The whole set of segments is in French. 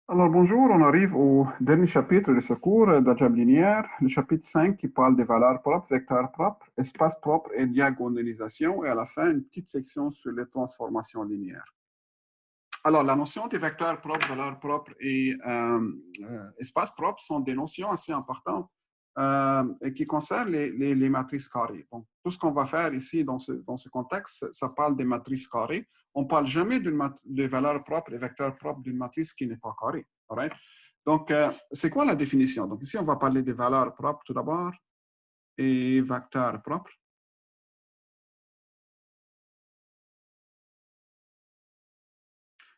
Alors bonjour, on arrive au dernier chapitre de ce cours d'algèbre linéaire, le chapitre 5 qui parle des valeurs propres, vecteurs propres, espaces propres et diagonalisation, et à la fin une petite section sur les transformations linéaires. Alors la notion des vecteurs propres, valeurs propres et espaces propres sont des notions assez importantes et qui concernent les matrices carrées. Donc tout ce qu'on va faire ici dans ce contexte, ça parle des matrices carrées. On ne parle jamais de valeurs propres et vecteurs propres d'une matrice qui n'est pas carrée. Right? Donc, c'est quoi la définition? Donc, ici, on va parler des valeurs propres tout d'abord et vecteurs propres.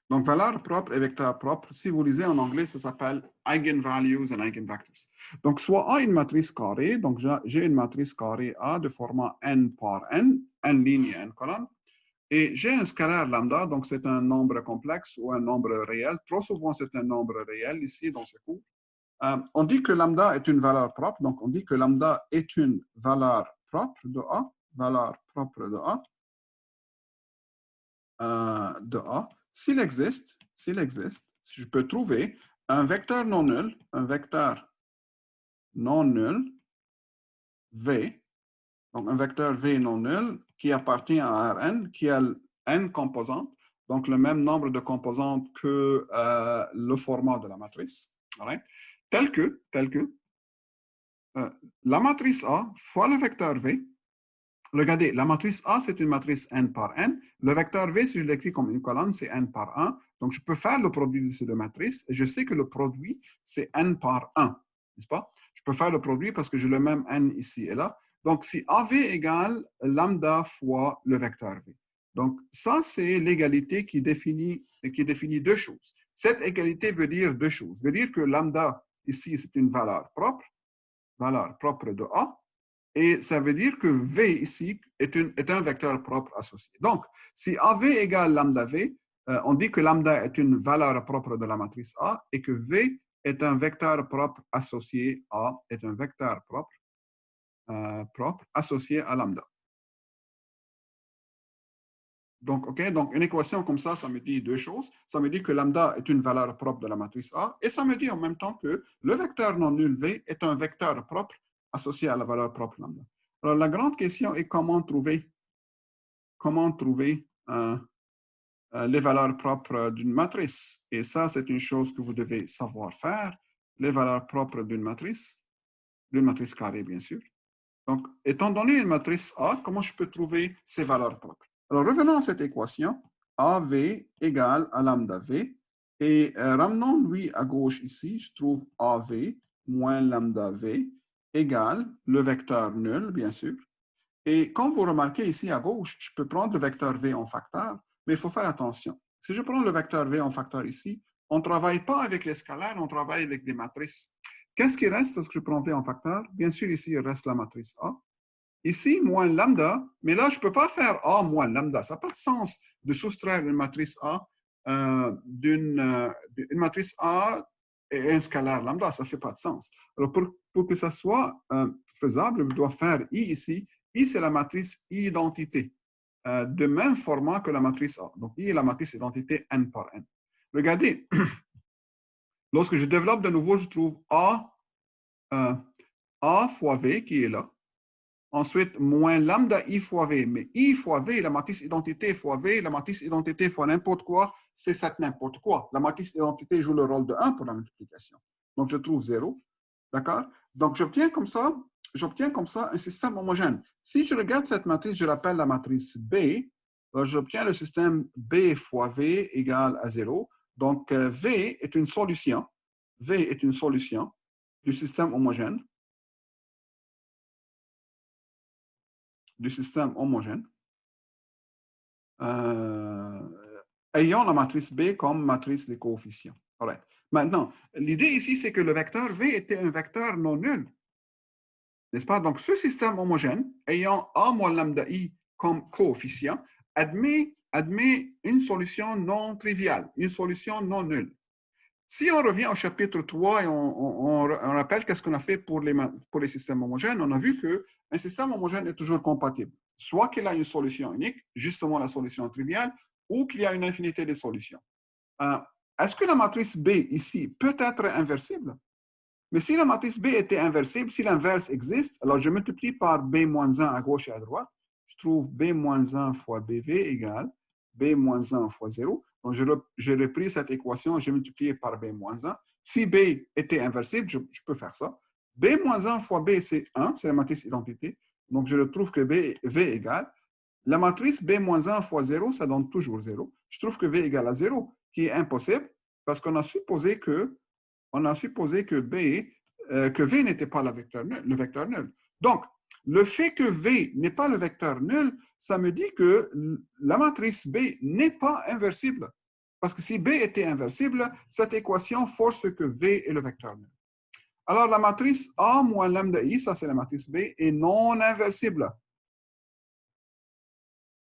Donc, valeurs propres et vecteurs propres, si vous lisez en anglais, ça s'appelle eigenvalues and eigenvectors. Donc, soit A une matrice carrée, donc j'ai une matrice carrée A de format n par n ligne et n colonne, et j'ai un scalaire lambda, donc c'est un nombre complexe ou un nombre réel. Trop souvent, c'est un nombre réel ici dans ce cours. On dit que lambda est une valeur propre, donc on dit que lambda est une valeur propre de A, valeur propre de A. S'il existe, si je peux trouver un vecteur non nul, V, donc un vecteur V non nul qui appartient à Rn, qui a n composantes, donc le même nombre de composantes que le format de la matrice, right? tel que la matrice A fois le vecteur V. Regardez, la matrice A, c'est une matrice n par n. Le vecteur V, si je l'écris comme une colonne, c'est n par 1. Donc, je peux faire le produit de ces deux matrices. Et je sais que le produit, c'est n par 1. N'est-ce pas? Je peux faire le produit parce que j'ai le même n ici et là. Donc, si AV égale lambda fois le vecteur V. Donc, ça, c'est l'égalité qui définit deux choses. Cette égalité veut dire deux choses. Veut dire que lambda, ici, c'est une valeur propre de A. Et ça veut dire que V ici est un vecteur propre associé. Donc, si AV égale lambda V, on dit que lambda est une valeur propre de la matrice A et que V est un vecteur propre associé à, est un vecteur propre associé à lambda. Donc, OK, donc une équation comme ça me dit deux choses. Ça me dit que lambda est une valeur propre de la matrice A et ça me dit en même temps que le vecteur non nul V est un vecteur propre associé à la valeur propre lambda. Alors, la grande question est comment trouver les valeurs propres d'une matrice. Et ça, c'est une chose que vous devez savoir faire, les valeurs propres d'une matrice carrée, bien sûr. Donc, étant donné une matrice A, comment je peux trouver ses valeurs propres? Alors, revenons à cette équation. AV égale à lambda V. Et ramenons lui à gauche ici, je trouve AV moins lambda V égale le vecteur nul, bien sûr. Et quand vous remarquez ici à gauche, je peux prendre le vecteur V en facteur, mais il faut faire attention. Si je prends le vecteur V en facteur ici, on ne travaille pas avec les scalaires, on travaille avec des matrices. Qu'est-ce qui reste lorsque je prends V en facteur? Bien sûr, ici, il reste la matrice A. Ici, moins lambda, mais là, je ne peux pas faire A moins lambda. Ça n'a pas de sens de soustraire une matrice A d'une matrice A et un scalaire lambda. Ça ne fait pas de sens. Alors, pour que ça soit faisable, je dois faire I ici. I, c'est la matrice identité, de même format que la matrice A. Donc, I est la matrice identité n par n. Regardez, lorsque je développe de nouveau, je trouve A fois V qui est là. Ensuite, moins lambda I fois V. Mais I fois V, la matrice identité fois V, la matrice identité fois n'importe quoi, c'est cette n'importe quoi. La matrice identité joue le rôle de 1 pour la multiplication. Donc, je trouve 0. D'accord? Donc, j'obtiens comme ça un système homogène. Si je regarde cette matrice, je l'appelle la matrice B. J'obtiens le système B fois V égale à 0. Donc, V est une solution. V est une solution du système homogène. Ayant la matrice B comme matrice des coefficients. Right. Maintenant, l'idée ici, c'est que le vecteur V était un vecteur non nul. N'est-ce pas? Donc, ce système homogène, ayant A moins lambda I comme coefficient, admet une solution non triviale, une solution non nulle. Si on revient au chapitre 3 et on rappelle qu'est-ce qu'on a fait pour les systèmes homogènes, on a vu qu'un système homogène est toujours compatible. Soit qu'il a une solution unique, justement la solution triviale, ou qu'il y a une infinité de solutions. est-ce que la matrice B ici peut être inversible? Mais si la matrice B était inversible, si l'inverse existe, alors je multiplie par B moins 1 à gauche et à droite. Je trouve B moins 1 fois BV égale B moins 1 fois 0. Donc, j'ai repris cette équation, j'ai multiplié par B moins 1. Si B était inversible, je peux faire ça. B moins 1 fois B, c'est 1, c'est la matrice identité. Donc, je trouve que V égale. La matrice B moins 1 fois 0, ça donne toujours 0. Je trouve que V égale à 0, qui est impossible, parce qu'on a supposé que que V n'était pas le vecteur nul. Donc, le fait que V n'est pas le vecteur nul, ça me dit que la matrice B n'est pas inversible. Parce que si B était inversible, cette équation force que V est le vecteur nul. Alors, la matrice A moins lambda I, ça c'est la matrice B, est non inversible.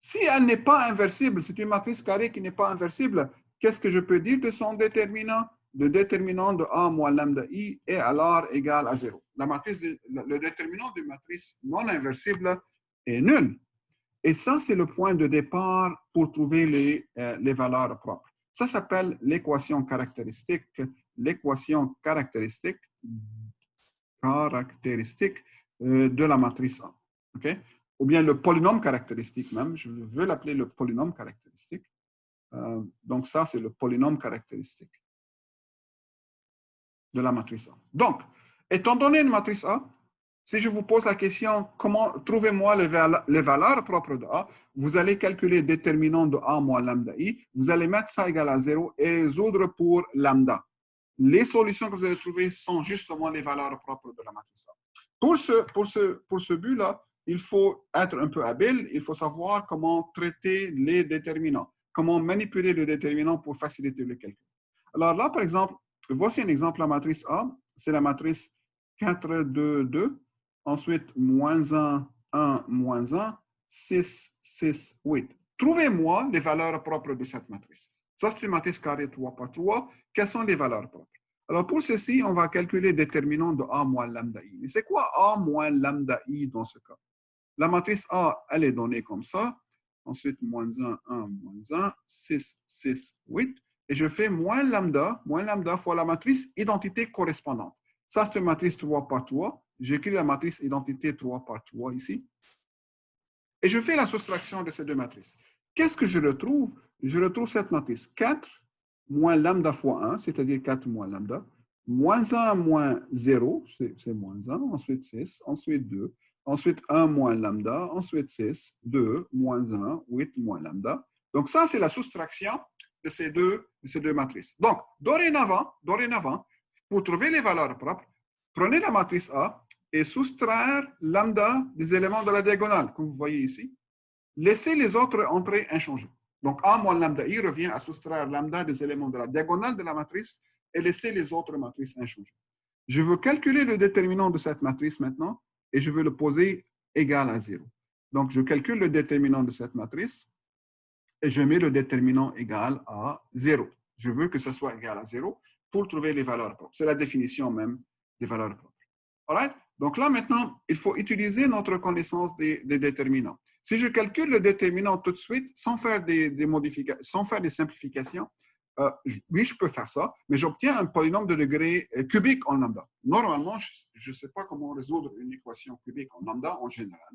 Si elle n'est pas inversible, c'est une matrice carrée qui n'est pas inversible, qu'est-ce que je peux dire de son déterminant? Le déterminant de A moins lambda I est alors égal à 0. Le déterminant d'une matrice non inversible est nul. Et ça, c'est le point de départ pour trouver les valeurs propres. Ça s'appelle l'équation caractéristique de la matrice A. Okay? Ou bien le polynôme caractéristique même. Je veux l'appeler le polynôme caractéristique. Donc ça, c'est le polynôme caractéristique de la matrice A. Donc, étant donné une matrice A, si je vous pose la question, comment trouvez-moi les valeurs propres de A, vous allez calculer le déterminant de A moins lambda I, vous allez mettre ça égal à 0 et résoudre pour lambda. Les solutions que vous allez trouver sont justement les valeurs propres de la matrice A. Pour ce but-là, il faut être un peu habile, il faut savoir comment traiter les déterminants, comment manipuler le déterminant pour faciliter le calcul. Alors là, par exemple, voici un exemple, la matrice A, c'est la matrice 4, 2, 2, ensuite moins 1, 1, moins 1, 6, 6, 8. Trouvez-moi les valeurs propres de cette matrice. Ça, c'est une matrice carrée 3 par 3. Quelles sont les valeurs propres? Alors, pour ceci, on va calculer le déterminant de A moins lambda I. Mais c'est quoi A moins lambda I dans ce cas? La matrice A, elle est donnée comme ça. Ensuite, moins 1, 1, moins 1, 6, 6, 8. Et je fais moins lambda fois la matrice identité correspondante. Ça, c'est une matrice 3 par 3. J'écris la matrice identité 3 par 3 ici. Et je fais la soustraction de ces deux matrices. Qu'est-ce que je retrouve? Je retrouve cette matrice 4 moins lambda fois 1, c'est-à-dire 4 moins lambda, moins 1 moins 0, c'est moins 1, ensuite 6, ensuite 2, ensuite 1 moins lambda, ensuite 6, 2, moins 1, 8 moins lambda. Donc ça, c'est la soustraction de ces deux matrices. Donc, dorénavant, pour trouver les valeurs propres, prenez la matrice A et soustraire lambda des éléments de la diagonale, comme vous voyez ici. Laissez les autres entrées inchangées. Donc, A moins lambda I revient à soustraire lambda des éléments de la diagonale de la matrice et laisser les autres matrices inchangées. Je veux calculer le déterminant de cette matrice maintenant et je veux le poser égal à 0. Donc, je calcule le déterminant de cette matrice et je mets le déterminant égal à 0. Je veux que ce soit égal à 0 pour trouver les valeurs propres. C'est la définition même des valeurs propres. Alright? Donc là, maintenant, il faut utiliser notre connaissance des déterminants. Si je calcule le déterminant tout de suite, sans faire des modifications, sans faire des simplifications, oui, je peux faire ça, mais j'obtiens un polynôme de degré cubique en lambda. Normalement, je ne sais pas comment résoudre une équation cubique en lambda en général.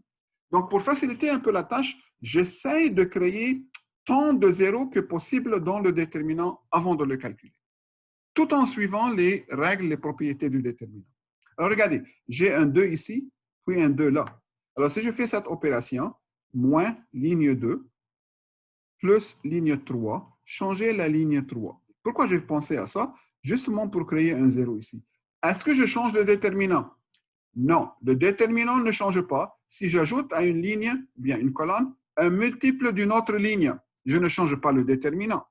Donc, pour faciliter un peu la tâche, j'essaie de créer tant de zéros que possible dans le déterminant avant de le calculer, tout en suivant les règles, les propriétés du déterminant. Alors, regardez, j'ai un 2 ici, puis un 2 là. Alors, si je fais cette opération, moins ligne 2, plus ligne 3, changer la ligne 3. Pourquoi j'ai pensé à ça? Justement pour créer un 0 ici. Est-ce que je change le déterminant? Non, le déterminant ne change pas. Si j'ajoute à une ligne, bien une colonne, un multiple d'une autre ligne, je ne change pas le déterminant.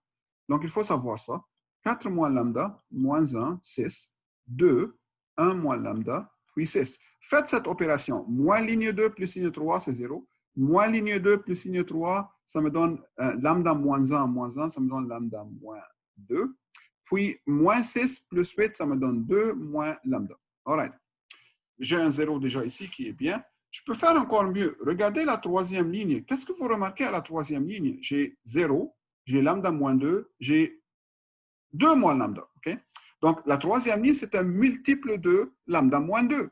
Donc, il faut savoir ça. 4 moins lambda, moins 1, 6, 2, 1 moins lambda, puis 6. Faites cette opération. Moins ligne 2 plus ligne 3, c'est 0. Moins ligne 2 plus ligne 3, ça me donne lambda moins 1, ça me donne lambda moins 2. Puis, moins 6 plus 8, ça me donne 2 moins lambda. All right. J'ai un 0 déjà ici qui est bien. Je peux faire encore mieux. Regardez la troisième ligne. Qu'est-ce que vous remarquez à la troisième ligne? J'ai 0, j'ai lambda moins 2, j'ai 2 moins lambda. Okay? Donc, la troisième ligne, c'est un multiple de lambda moins 2,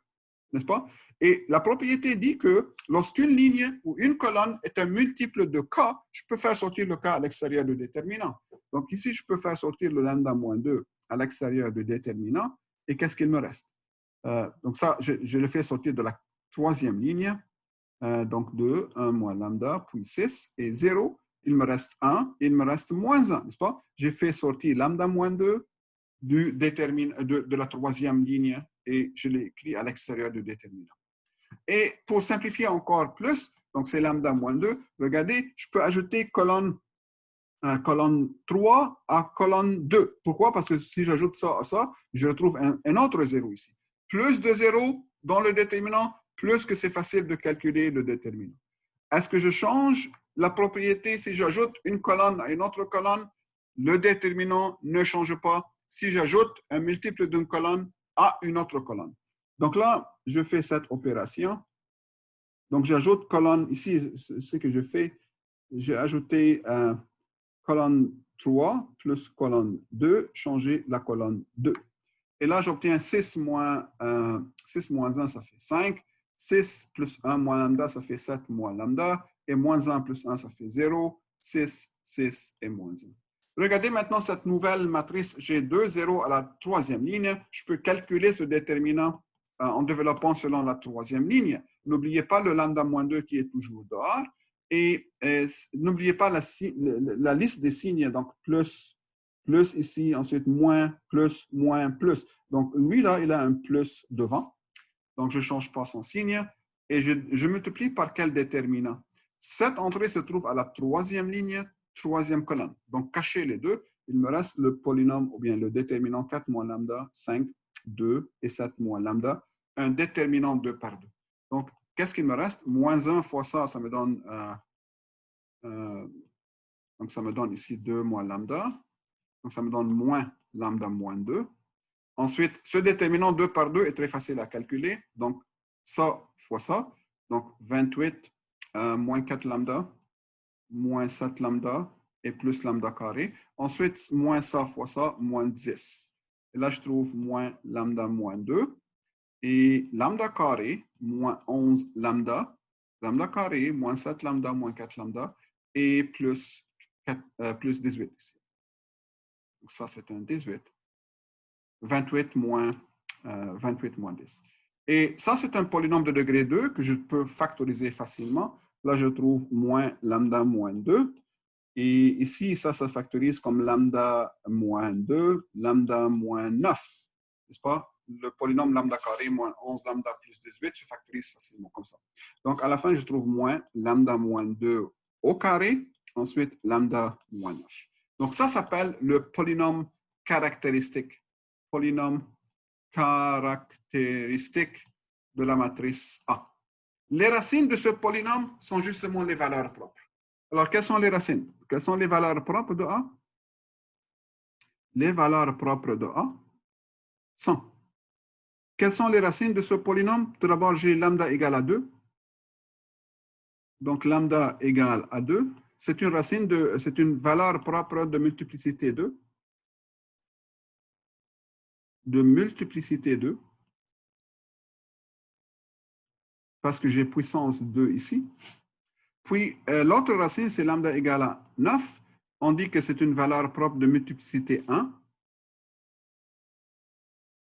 n'est-ce pas? Et la propriété dit que lorsqu'une ligne ou une colonne est un multiple de k, je peux faire sortir le k à l'extérieur du déterminant. Donc, ici, je peux faire sortir le lambda moins 2 à l'extérieur du déterminant. Et qu'est-ce qu'il me reste? Donc, ça, je le fais sortir de la troisième ligne. Donc, 2, 1 moins lambda, puis 6 et 0. Il me reste 1 et il me reste moins 1, n'est-ce pas? J'ai fait sortir lambda moins 2 de la troisième ligne et je l'ai écrit à l'extérieur du déterminant. Et pour simplifier encore plus, donc c'est lambda moins 2, regardez, je peux ajouter colonne 3 à colonne 2. Pourquoi? Parce que si j'ajoute ça à ça, je retrouve un autre 0 ici. Plus de 0 dans le déterminant, plus que c'est facile de calculer le déterminant. Est-ce que je change la propriété si j'ajoute une colonne à une autre colonne? Le déterminant ne change pas si j'ajoute un multiple d'une colonne à une autre colonne. Donc là, je fais cette opération. Donc j'ajoute colonne, ici, ce que je fais, j'ai ajouté colonne 3 plus colonne 2, changer la colonne 2. Et là, j'obtiens 6 moins 1, ça fait 5. 6 plus 1 moins lambda, ça fait 7 moins lambda. Et moins 1 plus 1, ça fait 0. 6, 6 et moins 1. Regardez maintenant cette nouvelle matrice. J'ai 2 0 à la troisième ligne. Je peux calculer ce déterminant en développant selon la troisième ligne. N'oubliez pas le lambda moins 2 qui est toujours dehors. Et n'oubliez pas la liste des signes. Donc, plus ici, ensuite moins, plus, moins, plus. Donc, lui, là, il a un plus devant. Donc, je ne change pas son signe. Et je multiplie par quel déterminant? Cette entrée se trouve à la troisième ligne, troisième colonne. Donc, cachez les deux. Il me reste le polynôme ou bien le déterminant 4 moins lambda, 5, 2 et 7 moins lambda. Un déterminant 2 par 2. Donc, qu'est-ce qu'il me reste? Moins 1 fois ça, ça me donne... donc, ça me donne ici 2 moins lambda. Donc, ça me donne moins lambda moins 2. Ensuite, ce déterminant 2 par 2 est très facile à calculer. Donc, ça fois ça. Donc, 28 moins 4 lambda, moins 7 lambda et plus lambda carré. Ensuite, moins ça fois ça, moins 10. Et là, je trouve moins lambda moins 2. Et lambda carré, moins 11 lambda. Lambda carré, moins 7 lambda, moins 4 lambda. Et plus 18 ici. Donc, ça, c'est un 18. 28 moins 10. Et ça, c'est un polynôme de degré 2 que je peux factoriser facilement. Là, je trouve moins lambda moins 2. Et ici, ça factorise comme lambda moins 2, lambda moins 9. N'est-ce pas? Le polynôme lambda carré moins 11 lambda plus 18 se factorise facilement comme ça. Donc, à la fin, je trouve moins lambda moins 2 au carré. Ensuite, lambda moins 9. Donc, ça s'appelle le polynôme caractéristique. Polynôme caractéristique de la matrice A. Les racines de ce polynôme sont justement les valeurs propres. Alors, quelles sont les racines? Quelles sont les valeurs propres de A? Les valeurs propres de A sont. Quelles sont les racines de ce polynôme? Tout d'abord, j'ai lambda égale à 2. Donc, lambda égale à 2. C'est une racine c'est une valeur propre de multiplicité 2. De multiplicité 2. Parce que j'ai puissance 2 ici. Puis, l'autre racine, c'est lambda égale à 9. On dit que c'est une valeur propre de multiplicité 1.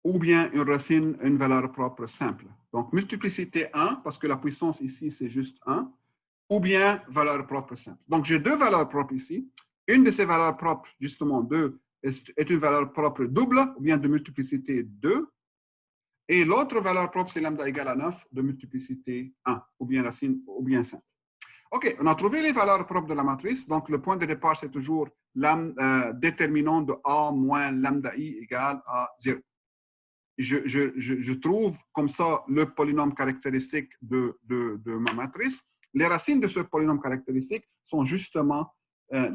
Ou bien une racine, une valeur propre simple. Donc, multiplicité 1, parce que la puissance ici, c'est juste 1. Ou bien valeur propre simple. Donc, j'ai deux valeurs propres ici. Une de ces valeurs propres, justement 2, est une valeur propre double, ou bien de multiplicité 2. Et l'autre valeur propre, c'est lambda égale à 9 de multiplicité 1, ou bien racine, ou bien simple. OK, on a trouvé les valeurs propres de la matrice. Donc, le point de départ, c'est toujours déterminant de A moins lambda I égale à 0. Je trouve comme ça le polynôme caractéristique de ma matrice. Les racines de ce polynôme caractéristique sont justement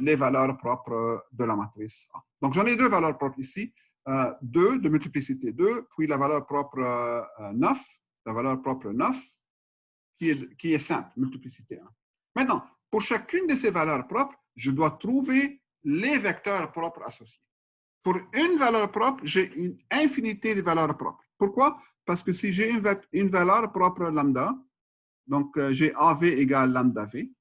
les valeurs propres de la matrice A. Donc, j'en ai deux valeurs propres ici. 2 de multiplicité 2, puis la valeur propre 9, la valeur propre 9, qui est simple, multiplicité 1. Maintenant, pour chacune de ces valeurs propres, je dois trouver les vecteurs propres associés. Pour une valeur propre, j'ai une infinité de valeurs propres. Pourquoi? Parce que si j'ai une valeur propre lambda, donc j'ai AV égale lambda V,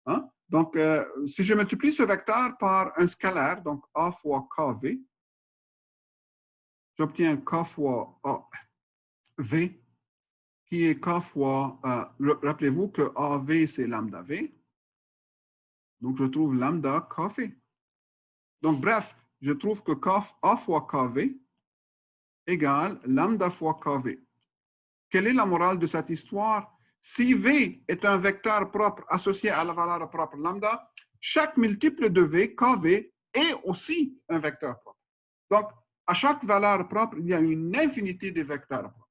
hein? Donc si je multiplie ce vecteur par un scalaire, donc A fois KV, j'obtiens K fois V, qui est K fois, rappelez-vous que AV c'est lambda V, donc je trouve lambda KV. Donc bref, je trouve que A fois KV égale lambda fois KV. Quelle est la morale de cette histoire? Si V est un vecteur propre associé à la valeur propre lambda, chaque multiple de V, KV, est aussi un vecteur propre. Donc, à chaque valeur propre, il y a une infinité de vecteurs propres.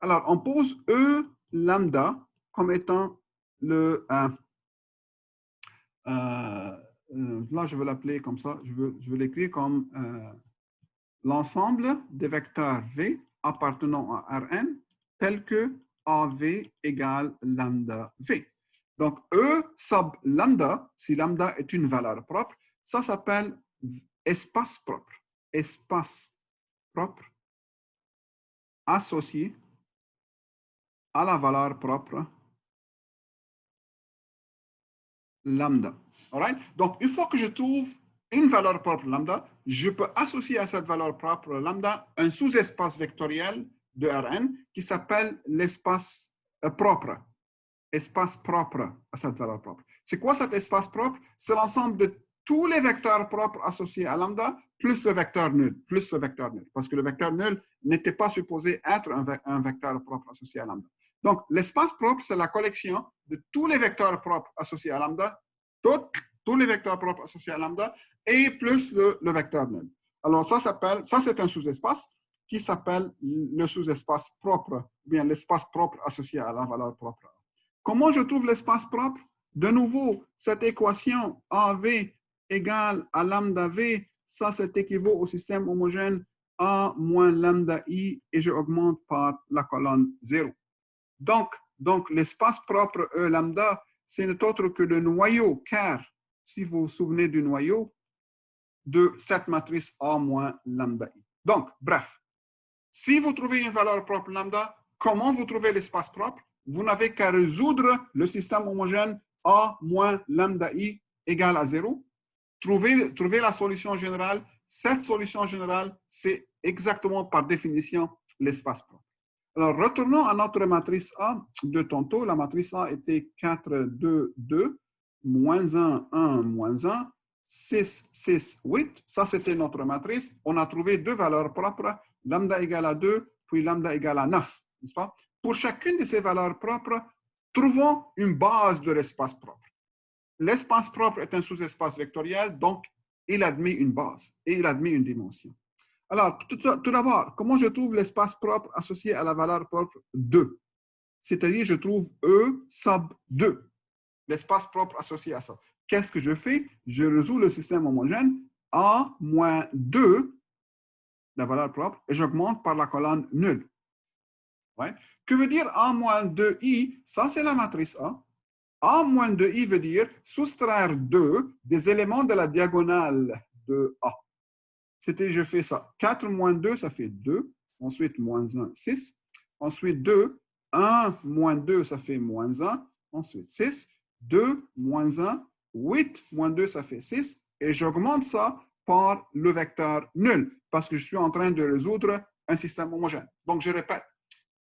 Alors, on pose E lambda comme étant le... là, je veux l'appeler comme ça. Je veux l'écrire comme l'ensemble des vecteurs V appartenant à Rn tel que AV égale lambda V. Donc, E sub lambda, si lambda est une valeur propre, ça s'appelle espace propre. Espace propre associé à la valeur propre lambda. Alright? Donc, une fois que je trouve une valeur propre lambda, je peux associer à cette valeur propre lambda un sous-espace vectoriel de Rn qui s'appelle l'espace propre. Espace propre à cette valeur propre. C'est quoi cet espace propre? C'est l'ensemble de tous les vecteurs propres associés à lambda plus le vecteur nul, parce que le vecteur nul n'était pas supposé être un vecteur propre associé à lambda. Donc, l'espace propre, c'est la collection de tous les vecteurs propres associés à lambda, tous les vecteurs propres associés à lambda, et plus le vecteur nul. Alors, ça c'est un sous-espace qui s'appelle le sous-espace propre, bien l'espace propre associé à la valeur propre. Comment je trouve l'espace propre? De nouveau, cette équation AV égale à lambda V, ça c'est équivaut au système homogène A moins lambda I et je augmente par la colonne 0. Donc l'espace propre E lambda, c'est n'est autre que le noyau, car si vous vous souvenez du noyau, de cette matrice A moins lambda I. Donc, bref, si vous trouvez une valeur propre lambda, comment vous trouvez l'espace propre? Vous n'avez qu'à résoudre le système homogène A moins lambda I égale à 0. Trouvez la solution générale. Cette solution générale, c'est exactement par définition l'espace propre. Alors, retournons à notre matrice A de tantôt. La matrice A était 4, 2, 2, moins 1, 1, moins 1, 6, 6, 8. Ça, c'était notre matrice. On a trouvé deux valeurs propres, lambda égale à 2, puis lambda égale à 9, n'est-ce pas? Pour chacune de ces valeurs propres, trouvons une base de l'espace propre. L'espace propre est un sous-espace vectoriel, donc il admet une base et il admet une dimension. Alors, tout d'abord, comment je trouve l'espace propre associé à la valeur propre 2? C'est-à-dire, je trouve E sub 2, l'espace propre associé à ça. Qu'est-ce que je fais? Je résous le système homogène A moins 2, la valeur propre, et j'augmente par la colonne nulle. Ouais. Que veut dire A moins 2i? Ça, c'est la matrice A. A moins 2i veut dire soustraire 2 des éléments de la diagonale de A. C'était, je fais ça. 4 moins 2, ça fait 2. Ensuite, moins 1, 6. Ensuite, 2. 1 moins 2, ça fait moins 1. Ensuite, 6. 2 moins 1. 8 moins 2, ça fait 6. Et j'augmente ça par le vecteur nul, parce que je suis en train de résoudre un système homogène. Donc, je répète.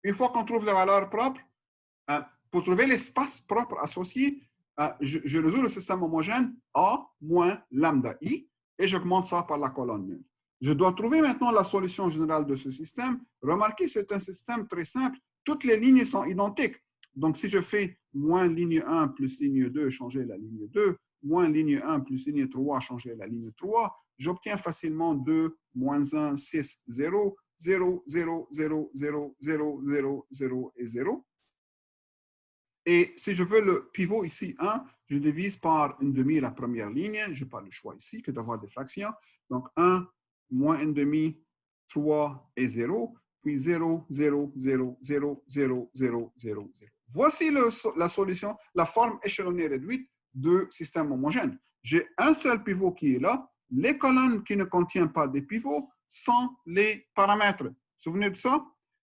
Une fois qu'on trouve la valeur propre, pour trouver l'espace propre associé, je résous le système homogène A moins lambda I et j'augmente ça par la colonne nulle. Je dois trouver maintenant la solution générale de ce système. Remarquez, c'est un système très simple. Toutes les lignes sont identiques. Donc, si je fais moins ligne 1 plus ligne 2, changer la ligne 2, moins ligne 1 plus ligne 3, changer la ligne 3, j'obtiens facilement 2, moins 1, 6, 0, 0, 0, 0, 0, 0, 0, 0 et 0. Et si je veux le pivot ici 1, je divise par une demi la première ligne. Je n'ai pas le choix ici que d'avoir des fractions. Donc 1, moins une demi, 3 et 0. Puis 0, 0, 0, 0, 0, 0, 0, 0. Voici la solution, la forme échelonnée réduite de système homogène. J'ai un seul pivot qui est là. les colonnes qui ne contiennent pas des pivots sont les paramètres. Vous vous souvenez de ça?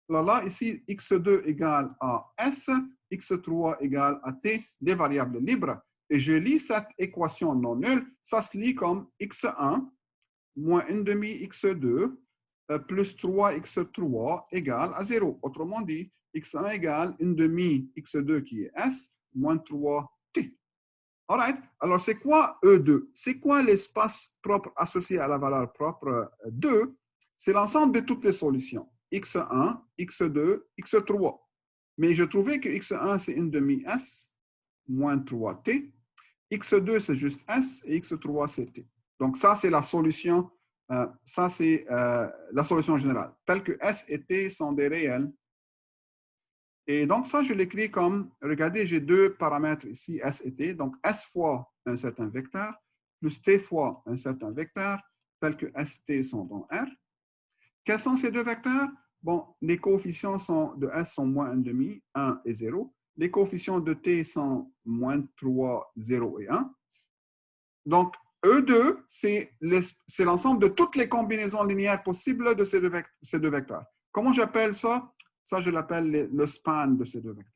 Alors là, ici, x2 égale à S, x3 égale à T, des variables libres. Et je lis cette équation non nulle, ça se lit comme x1 moins 1 demi x2 plus 3x3 égale à 0. Autrement dit, x1 égale 1 demi x2 qui est S moins 3t. Alright. Alors, c'est quoi E2? C'est quoi l'espace propre associé à la valeur propre 2? C'est l'ensemble de toutes les solutions. x1, x2, x3. Mais je trouvais que x1, c'est 1 demi S moins 3t. x2, c'est juste S et x3, c'est t. Donc, ça, c'est la solution. Ça, c'est la solution générale. Telle que S et T sont des réels. Et donc, ça, je l'écris comme, regardez, j'ai deux paramètres ici, S et T. Donc, S fois un certain vecteur, plus T fois un certain vecteur, tel que ST sont dans R. Quels sont ces deux vecteurs? Bon, les coefficients de S sont moins 1 demi, 1 et 0. Les coefficients de T sont moins 3, 0 et 1. Donc, E2, c'est l'ensemble de toutes les combinaisons linéaires possibles de ces deux vecteurs. Comment j'appelle ça? Ça, je l'appelle le span de ces deux vecteurs.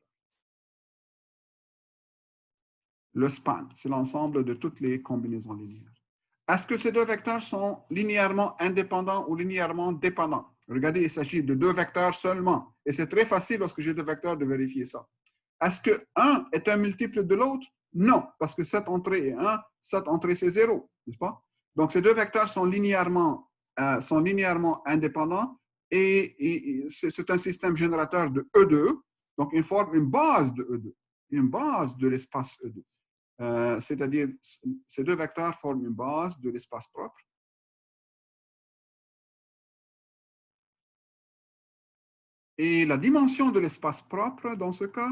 Le span, c'est l'ensemble de toutes les combinaisons linéaires. Est-ce que ces deux vecteurs sont linéairement indépendants ou linéairement dépendants? Regardez, il s'agit de deux vecteurs seulement. Et c'est très facile lorsque j'ai deux vecteurs de vérifier ça. Est-ce que 1 est un multiple de l'autre? Non, parce que cette entrée est 1, cette entrée c'est 0, n'est-ce pas? Donc, ces deux vecteurs sont linéairement indépendants et c'est un système générateur de E2, donc il forme une base de E2, une base de l'espace E2. C'est-à-dire, ces deux vecteurs forment une base de l'espace propre. Et la dimension de l'espace propre, dans ce cas,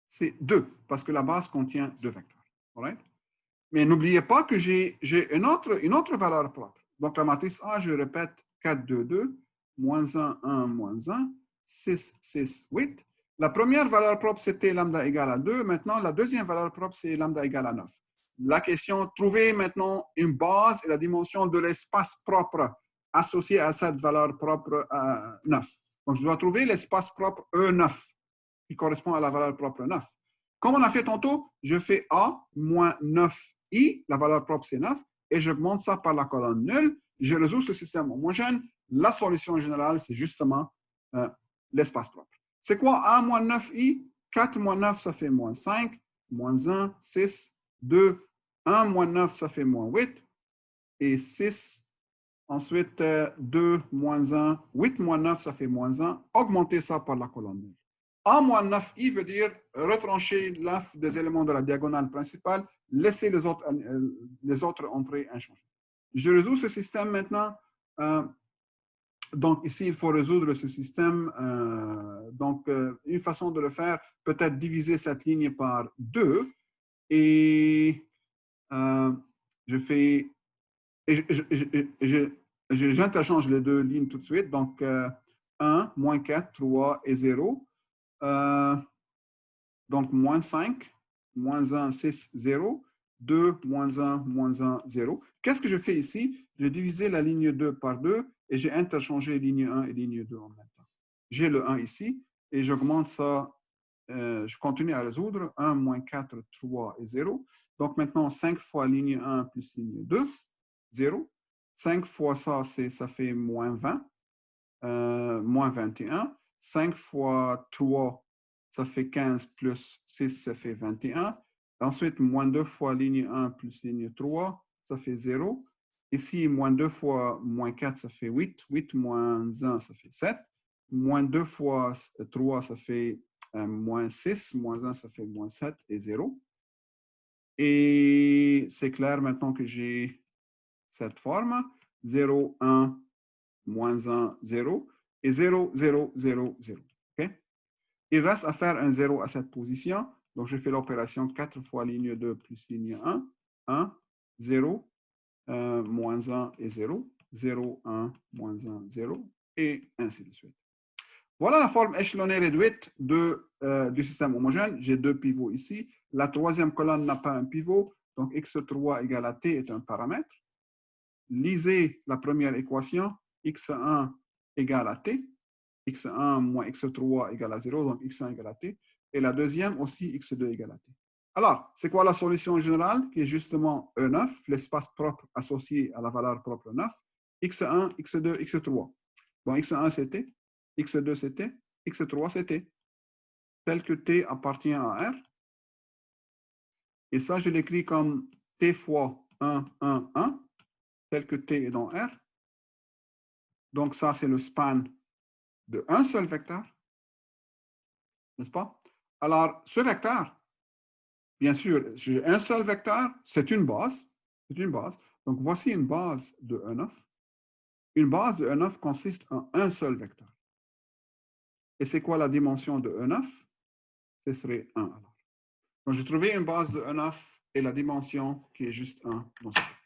c'est 2, parce que la base contient deux vecteurs. Right? Mais n'oubliez pas que j'ai une autre valeur propre. Donc, la matrice A, je répète, 4, 2, 2, moins 1, 1, moins 1, 6, 6, 8. La première valeur propre, c'était lambda égale à 2. Maintenant, la deuxième valeur propre, c'est lambda égale à 9. La question, trouver maintenant une base et la dimension de l'espace propre associé à cette valeur propre 9. Donc, je dois trouver l'espace propre E9 qui correspond à la valeur propre 9. Comme on a fait tantôt, je fais A moins 9i, la valeur propre c'est 9, et j'augmente ça par la colonne nulle. Je résous ce système homogène. La solution générale, c'est justement l'espace propre. C'est quoi A moins 9i? 4 moins 9, ça fait moins 5, moins 1, 6, 2, 1 moins 9, ça fait moins 8, et 6, ensuite 2 moins 1, 8 moins 9, ça fait moins 1. Augmentez ça par la colonne nulle. A moins 9i veut dire retrancher l'af des éléments de la diagonale principale, laisser les autres entrées inchangées. Je résous ce système maintenant. Donc, ici, il faut résoudre ce système. Donc, une façon de le faire, peut-être diviser cette ligne par 2. Et je fais... J'interchange les deux lignes tout de suite. Donc, 1, moins 4, 3 et 0. Donc, moins 5, moins 1, 6, 0. 2, moins 1, moins 1, 0. Qu'est-ce que je fais ici? J'ai divisé la ligne 2 par 2 et j'ai interchangé ligne 1 et ligne 2 en même temps. J'ai le 1 ici et j'augmente ça. Je continue à résoudre. 1, moins 4, 3 et 0. Donc, maintenant, 5 fois ligne 1 plus ligne 2, 0. 5 fois ça, ça fait moins 20, moins 21. 5 fois 3, ça fait 15 plus 6, ça fait 21. Ensuite, moins 2 fois ligne 1 plus ligne 3, ça fait 0. Ici, moins 2 fois moins 4, ça fait 8. 8 moins 1, ça fait 7. Moins 2 fois 3, ça fait moins 6. Moins 1, ça fait moins 7 et 0. Et c'est clair maintenant que j'ai cette forme. 0, 1, moins 1, 0. Et 0, 0, 0, 0. Okay? Il reste à faire un 0 à cette position. Donc, je fais l'opération 4 fois ligne 2 plus ligne 1. 1, 0, moins 1 et 0. 0, 1, moins 1, 0. Et ainsi de suite. Voilà la forme échelonnée réduite du système homogène. J'ai deux pivots ici. La troisième colonne n'a pas un pivot. Donc, x3 égale à t est un paramètre. lisez la première équation, x1 égale à t, x1 moins x3 égale à 0, donc x1 égale à t, et la deuxième aussi, x2 égale à t. Alors, c'est quoi la solution générale qui est justement E9, l'espace propre associé à la valeur propre 9, x1, x2, x3. Bon, x1 c'est t, x2 c'est t, x3 c'est t, tel que t appartient à R. Et ça, je l'écris comme t fois 1, 1, 1, tel que t est dans R. Donc ça, c'est le span de un seul vecteur, n'est-ce pas? Alors, ce vecteur, bien sûr, j'ai un seul vecteur, c'est une base. C'est une base. Donc, voici une base de E9. Une base de E9 consiste en un seul vecteur. Et c'est quoi la dimension de E9? Ce serait 1 alors. Donc, j'ai trouvé une base de E9 et la dimension qui est juste 1 dans ce cas.